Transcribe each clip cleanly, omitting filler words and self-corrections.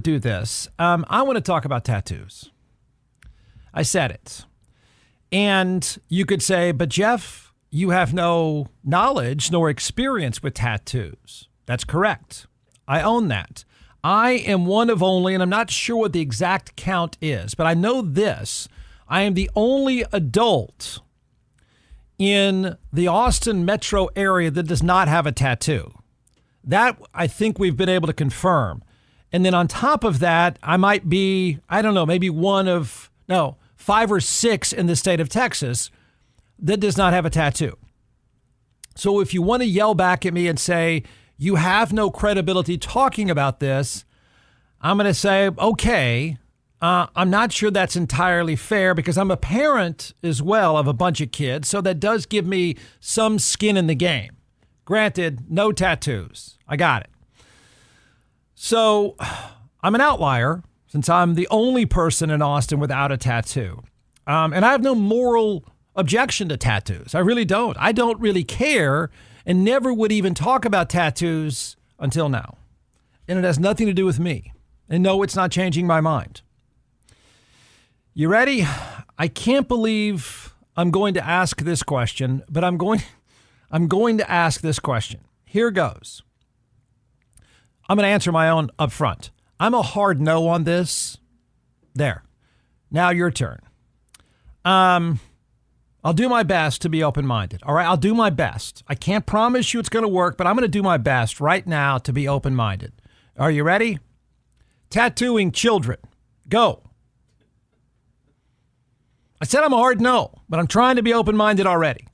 Do this. I want to talk about tattoos. I said it. And you could say, but Jeff, you have no knowledge nor experience with tattoos. That's correct. I own that. I am one of only, and I'm not sure what the exact count is, but I know this. I am the only adult in the Austin metro area that does not have a tattoo. That I think we've been able to confirm. And then on top of that, I might be, I don't know, maybe 5 or 6 in the state of Texas that does not have a tattoo. So if you want to yell back at me and say, you have no credibility talking about this, I'm going to say, okay, I'm not sure that's entirely fair because I'm a parent as well of a bunch of kids. So that does give me some skin in the game. Granted, no tattoos. I got it. So I'm an outlier since I'm the only person in Austin without a tattoo. And I have no moral objection to tattoos. I really don't. I don't really care and never would even talk about tattoos until now. And it has nothing to do with me. And no, it's not changing my mind. You ready? I can't believe I'm going to ask this question, but I'm going to ask this question. Here goes. I'm going to answer my own up front. I'm a hard no on this. There. Now your turn. I'll do my best to be open-minded. All right, I'll do my best. I can't promise you it's going to work, but I'm going to do my best right now to be open-minded. Are you ready? Tattooing children. Go. I said I'm a hard no, but I'm trying to be open-minded already.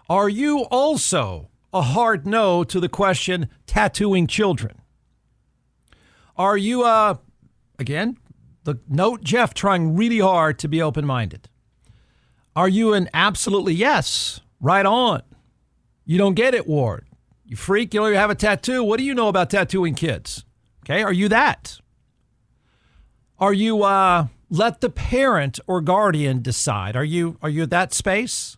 Are you also a hard no to the question tattooing children? Are you, again, the note Jeff trying really hard to be open-minded. Are you an absolutely yes? Right on. You don't get it, Ward. You freak, you don't even have a tattoo. What do you know about tattooing kids? Okay, are you that? Are you, let the parent or guardian decide? Are you that space?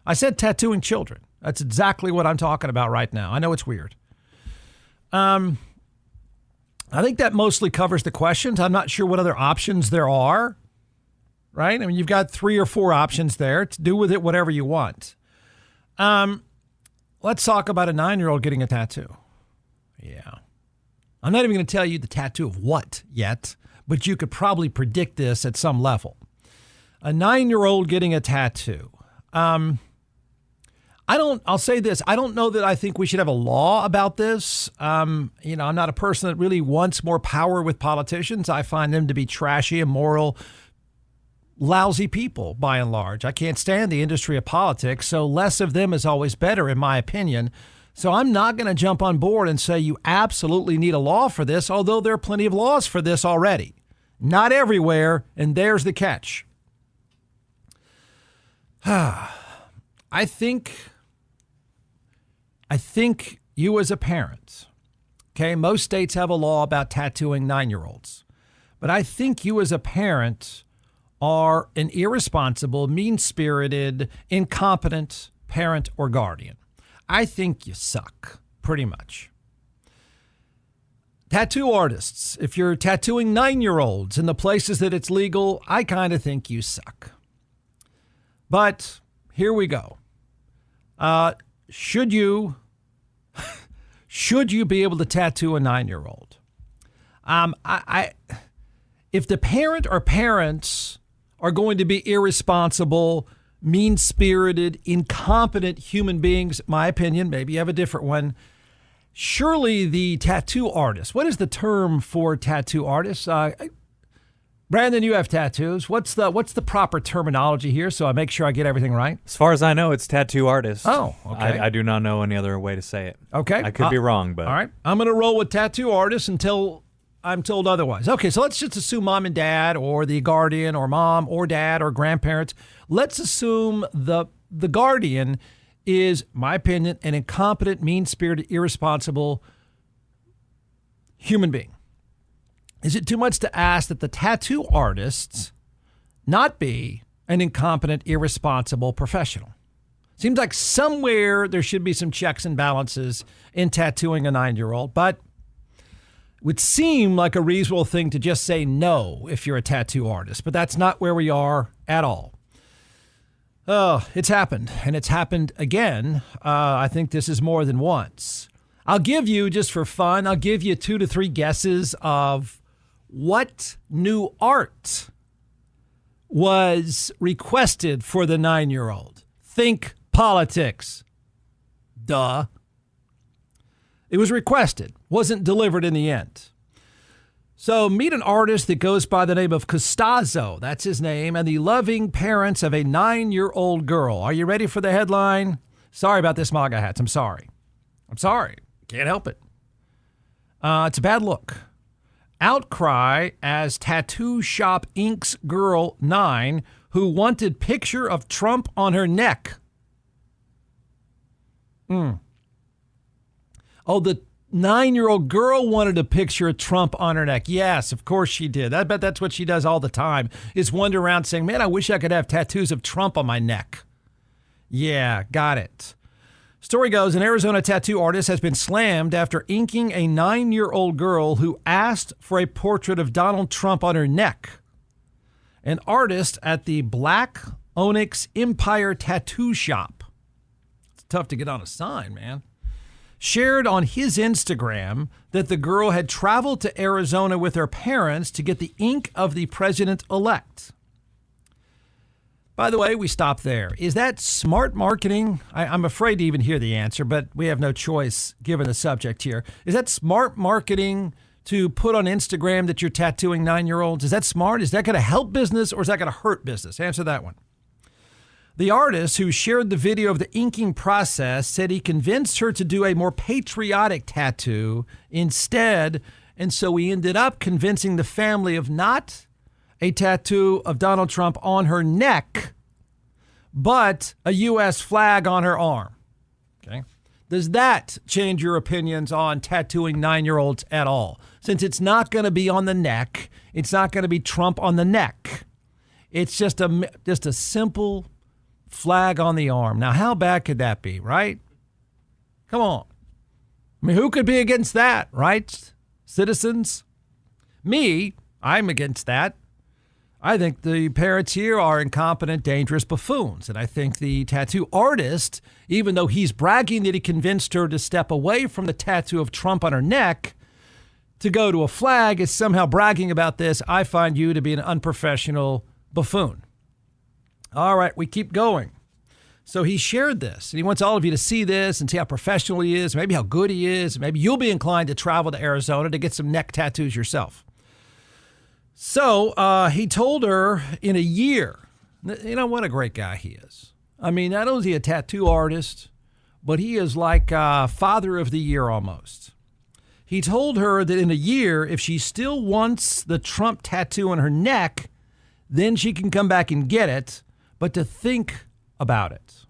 I said tattooing children. That's exactly what I'm talking about right now. I know it's weird. I think that mostly covers the questions. I'm not sure what other options there are, right? I mean, you've got 3 or 4 options there to do with it whatever you want. Let's talk about a 9-year-old getting a tattoo. Yeah. I'm not even going to tell you the tattoo of what yet, but you could probably predict this at some level. A 9-year-old getting a tattoo. I'll say this. I don't know that I think we should have a law about this. I'm not a person that really wants more power with politicians. I find them to be trashy, immoral, lousy people by and large. I can't stand the industry of politics, so less of them is always better, in my opinion. So I'm not going to jump on board and say you absolutely need a law for this, although there are plenty of laws for this already. Not everywhere, and there's the catch. I think you as a parent, okay, most states have a law about tattooing 9-year-olds, but I think you as a parent are an irresponsible, mean-spirited, incompetent parent or guardian. I think you suck, pretty much. Tattoo artists, if you're tattooing 9-year-olds in the places that it's legal, I kind of think you suck. But here we go. Should you be able to tattoo a 9-year-old? If the parent or parents are going to be irresponsible, mean-spirited, incompetent human beings, my opinion, maybe you have a different one, surely the tattoo artist, what is the term for tattoo artists? Brandon, you have tattoos. What's the proper terminology here so I make sure I get everything right? As far as I know, it's tattoo artist. Oh, okay. I do not know any other way to say it. Okay. I could be wrong, but... All right. I'm going to roll with tattoo artist until I'm told otherwise. Okay, so let's just assume mom and dad or the guardian or mom or dad or grandparents. Let's assume the guardian is, my opinion, an incompetent, mean-spirited, irresponsible human being. Is it too much to ask that the tattoo artists not be an incompetent, irresponsible professional? Seems like somewhere there should be some checks and balances in tattooing a 9-year-old, but would seem like a reasonable thing to just say no if you're a tattoo artist, but that's not where we are at all. Oh, it's happened, and it's happened again. I think this is more than once. I'll give you, just for fun, I'll give you 2 to 3 guesses of what new art was requested for the 9-year-old. Think politics. Duh. It was requested, wasn't delivered in the end. So meet an artist that goes by the name of Costazo, that's his name, and the loving parents of a 9-year-old girl. Are you ready for the headline? Sorry about this, MAGA hats. I'm sorry. Can't help it. It's a bad look. Outcry as tattoo shop inks girl 9 who wanted picture of Trump on her neck. Oh, the 9-year-old girl wanted a picture of Trump on her neck. Yes, of course she did. I bet that's what she does all the time, is wander around saying, man, I wish I could have tattoos of Trump on my neck. Yeah, got it. Story goes, an Arizona tattoo artist has been slammed after inking a 9-year-old girl who asked for a portrait of Donald Trump on her neck. An artist at the Black Onyx Empire Tattoo Shop. It's tough to get on a sign, man. Shared on his Instagram that the girl had traveled to Arizona with her parents to get the ink of the president-elect. By the way, we stop there. Is that smart marketing? I'm afraid to even hear the answer, but we have no choice given the subject here. Is that smart marketing to put on Instagram that you're tattooing 9-year-olds? Is that smart? Is that going to help business or is that going to hurt business? Answer that one. The artist who shared the video of the inking process said he convinced her to do a more patriotic tattoo instead, and so he ended up convincing the family of not a tattoo of Donald Trump on her neck, but a U.S. flag on her arm. Okay. Does that change your opinions on tattooing 9-year-olds at all? Since it's not going to be on the neck, it's not going to be Trump on the neck. It's just a simple flag on the arm. Now, how bad could that be, right? Come on. I mean, who could be against that, right? Citizens? Me, I'm against that. I think the parents here are incompetent, dangerous buffoons. And I think the tattoo artist, even though he's bragging that he convinced her to step away from the tattoo of Trump on her neck to go to a flag, is somehow bragging about this. I find you to be an unprofessional buffoon. All right, we keep going. So he shared this, and he wants all of you to see this and see how professional he is, maybe how good he is. Maybe you'll be inclined to travel to Arizona to get some neck tattoos yourself. So he told her in a year, you know, what a great guy he is. I mean, not only is he a tattoo artist, but he is like father of the year almost. He told her that in a year, if she still wants the Trump tattoo on her neck, then she can come back and get it, but to think about it.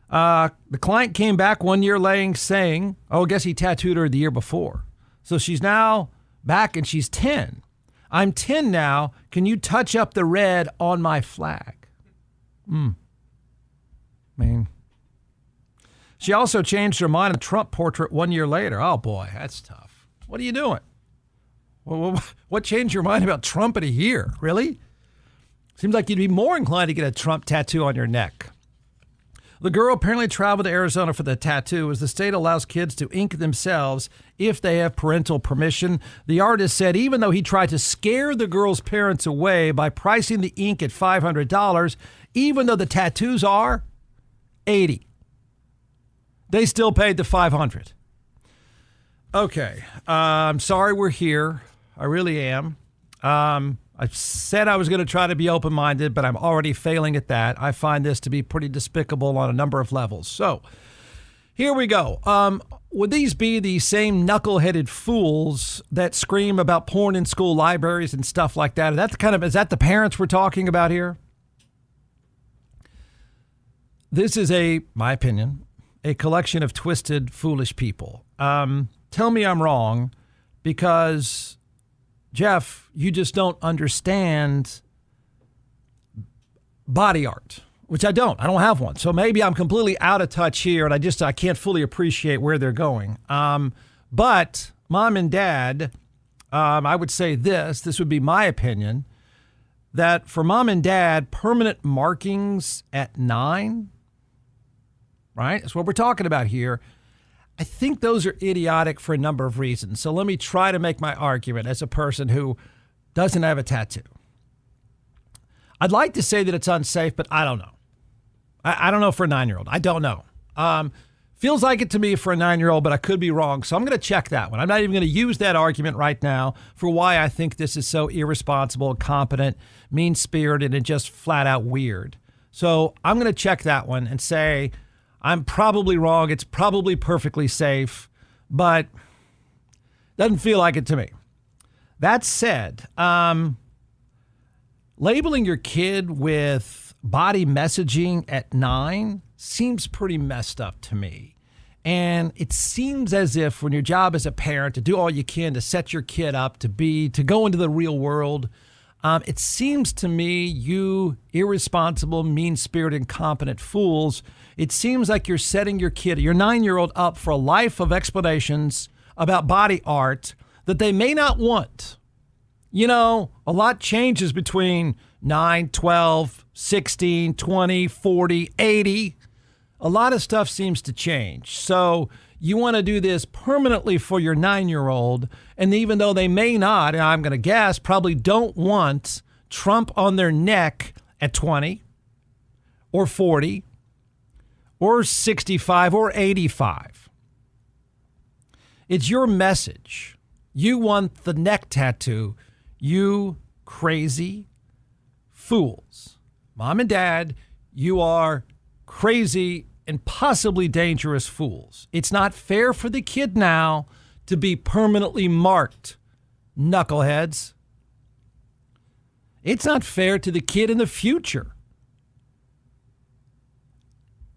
The client came back 1 year later saying, oh, I guess he tattooed her the year before. So she's now back and she's 10. I'm 10 now. Can you touch up the red on my flag? Man. She also changed her mind on the Trump portrait 1 year later. Oh, boy, that's tough. What are you doing? What changed your mind about Trump in a year? Really? Seems like you'd be more inclined to get a Trump tattoo on your neck. The girl apparently traveled to Arizona for the tattoo, as the state allows kids to ink themselves if they have parental permission. The artist said even though he tried to scare the girl's parents away by pricing the ink at $500, even though the tattoos are $80, they still paid the $500. Okay, I'm sorry we're here. I really am. I said I was going to try to be open-minded, but I'm already failing at that. I find this to be pretty despicable on a number of levels. So here we go. Would these be the same knuckleheaded fools that scream about porn in school libraries and stuff like that? Is that the parents we're talking about here? This is my opinion, a collection of twisted, foolish people. Tell me I'm wrong, because Jeff, you just don't understand body art, which I don't. I don't have one. So maybe I'm completely out of touch here, and I can't fully appreciate where they're going. But mom and dad, I would say this would be my opinion, that for mom and dad, permanent markings at 9, right? That's what we're talking about here. I think those are idiotic for a number of reasons. So let me try to make my argument as a person who doesn't have a tattoo. I'd like to say that it's unsafe, but I don't know. I don't know for a 9-year-old. I don't know. Feels like it to me for a 9-year-old, but I could be wrong. So I'm going to check that one. I'm not even going to use that argument right now for why I think this is so irresponsible, incompetent, mean-spirited, and just flat out weird. So I'm going to check that one and say I'm probably wrong. It's probably perfectly safe, but doesn't feel like it to me. That said, labeling your kid with body messaging at 9 seems pretty messed up to me. And it seems as if when your job as a parent to do all you can to set your kid up to go into the real world, it seems to me, you irresponsible, mean-spirited, incompetent fools, it seems like you're setting your kid, your 9-year-old, up for a life of explanations about body art that they may not want. You know, a lot changes between 9, 12, 16, 20, 40, 80. A lot of stuff seems to change. So you want to do this permanently for your 9-year-old. And even though they may not, and I'm going to guess, probably don't want Trump on their neck at 20 or 40 or 65 or 85. It's your message. You want the neck tattoo. You crazy fools. Mom and dad, you are crazy and possibly dangerous fools. It's not fair for the kid now to be permanently marked, knuckleheads. It's not fair to the kid in the future.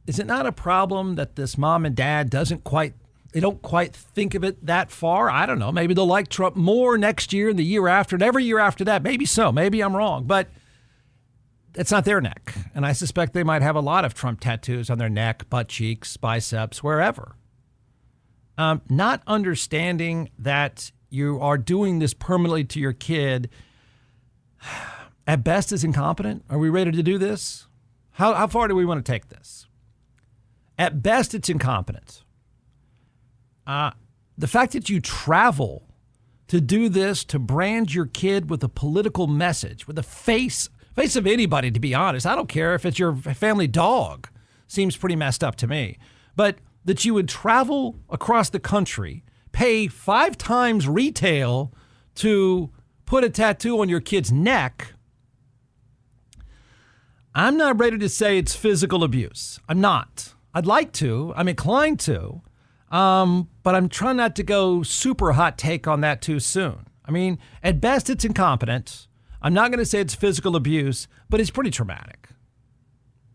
Is it not a problem that this mom and dad don't quite think of it that far? I don't know. Maybe they'll like Trump more next year and the year after and every year after that. Maybe so. Maybe I'm wrong. But it's not their neck. And I suspect they might have a lot of Trump tattoos on their neck, butt cheeks, biceps, wherever. Not understanding that you are doing this permanently to your kid, at best is incompetent. Are we ready to do this? How far do we want to take this? At best, it's incompetence. The fact that you travel to do this, to brand your kid with a political message, with a face of anybody, to be honest. I don't care if it's your family dog. Seems pretty messed up to me. But that you would travel across the country, pay 5 times retail to put a tattoo on your kid's neck, I'm not ready to say it's physical abuse. I'm not. I'd like to. I'm inclined to. But I'm trying not to go super hot take on that too soon. I mean, at best, it's incompetent. I'm not going to say it's physical abuse, but it's pretty traumatic.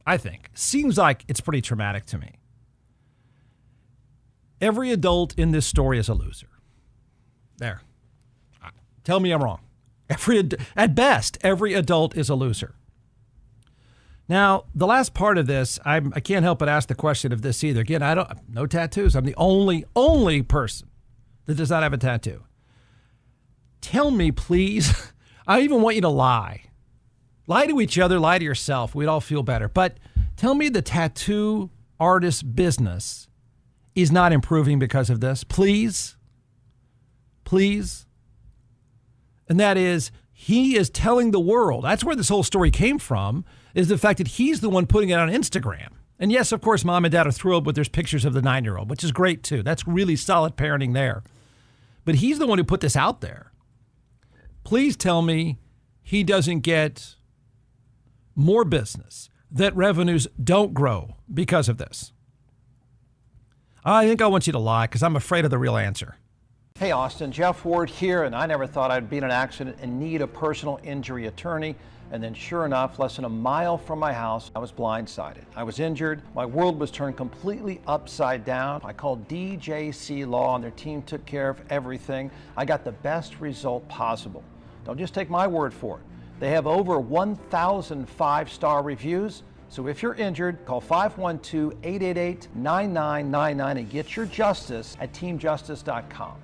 I think. Seems like it's pretty traumatic to me. Every adult in this story is a loser. There. Tell me I'm wrong. At best, every adult is a loser. Now, the last part of this, I can't help but ask the question of this either. Again, no tattoos. I'm the only person that does not have a tattoo. Tell me, please. I even want you to lie. Lie to each other, lie to yourself. We'd all feel better. But tell me the tattoo artist business is not improving because of this. Please. Please. And that is, he is telling the world. That's where this whole story came from, is the fact that he's the one putting it on Instagram. And yes, of course, mom and dad are thrilled with there's pictures of the 9-year-old, which is great too. That's really solid parenting there. But he's the one who put this out there. Please tell me he doesn't get more business, that revenues don't grow because of this. I think I want you to lie because I'm afraid of the real answer. Hey Austin, Jeff Ward here, and I never thought I'd be in an accident and need a personal injury attorney. And then sure enough, less than a mile from my house, I was blindsided. I was injured. My world was turned completely upside down. I called DJC Law and their team took care of everything. I got the best result possible. Don't just take my word for it. They have over 1,000 5-star reviews. So if you're injured, call 512-888-9999 and get your justice at teamjustice.com.